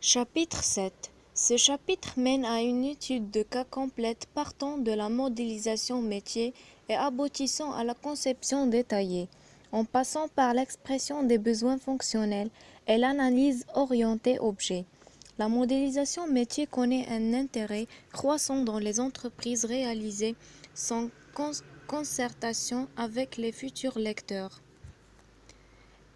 Chapitre 7. Ce chapitre mène à une étude de cas complète partant de la modélisation métier et aboutissant à la conception détaillée, en passant par l'expression des besoins fonctionnels et l'analyse orientée objet. La modélisation métier connaît un intérêt croissant dans les entreprises réalisées sans concertation avec les futurs lecteurs.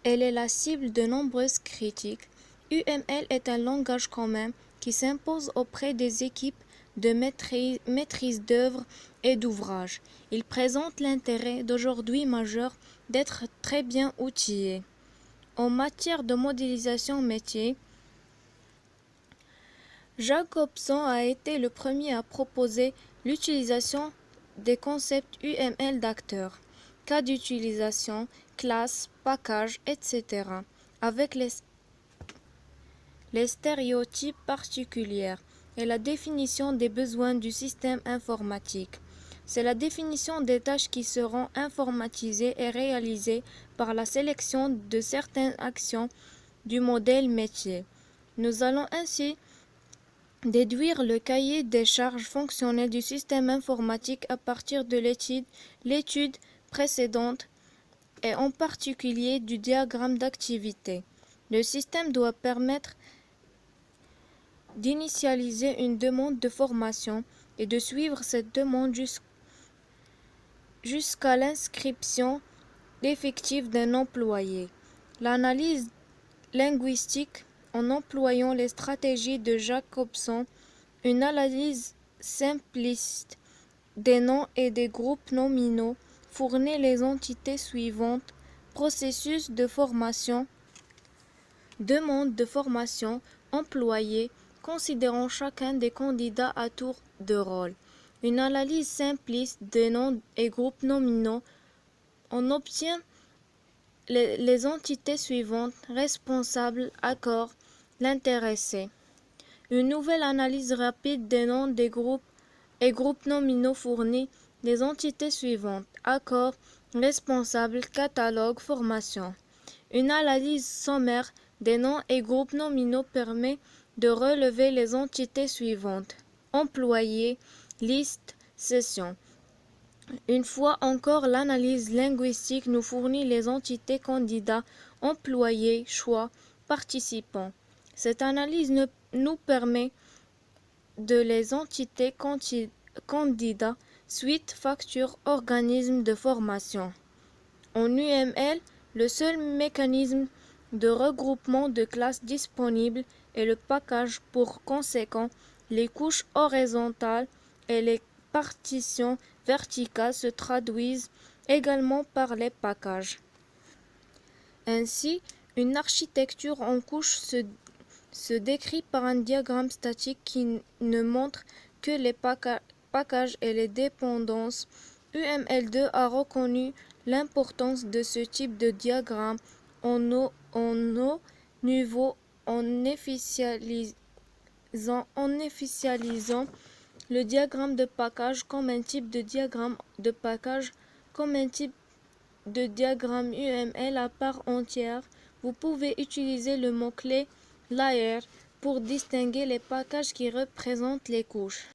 Elle est la cible de nombreuses critiques. UML est un langage commun qui s'impose auprès des équipes de maîtrise d'œuvre et d'ouvrage. Il présente l'intérêt d'aujourd'hui majeur d'être très bien outillé. En matière de modélisation métier, Jacobson a été le premier à proposer l'utilisation des concepts UML d'acteurs, cas d'utilisation, classes, packages, etc., avec les stéréotypes particuliers et la définition des besoins du système informatique. C'est la définition des tâches qui seront informatisées et réalisées par la sélection de certaines actions du modèle métier. Nous allons ainsi déduire le cahier des charges fonctionnelles du système informatique à partir de l'étude précédente et en particulier du diagramme d'activité. Le système doit permettre d'initialiser une demande de formation et de suivre cette demande jusqu'à l'inscription effective d'un employé. L'analyse linguistique en employant les stratégies de Jacobson, une analyse simpliste des noms et des groupes nominaux fournit les entités suivantes: processus de formation, demande de formation, employé, considérant chacun des candidats à tour de rôle. Une analyse simpliste des noms et groupes nominaux, on obtient les entités suivantes: responsable, accord, l'intéressé. Une nouvelle analyse rapide des noms des groupes et groupes nominaux fournit les entités suivantes: accord, responsable, catalogue, formation. Une analyse sommaire des noms et groupes nominaux permet de relever les entités suivantes: employé, liste, session. Une fois encore, l'analyse linguistique nous fournit les entités candidats, employés, choix, participants. Cette analyse nous permet de les entités candidats, suite, facture, organisme de formation. En UML, le seul mécanisme de regroupement de classes disponible est le package. Pour conséquent, les couches horizontales et les partitions verticales se traduisent également par les packages. Ainsi, une architecture en couches se décrit par un diagramme statique qui ne montre que les packages et les dépendances. UML2 a reconnu l'importance de ce type de diagramme en haut niveau en officialisant le diagramme de package comme un type de diagramme de package, comme un type de diagramme UML à part entière. Vous pouvez utiliser le mot-clé layer pour distinguer les packages qui représentent les couches.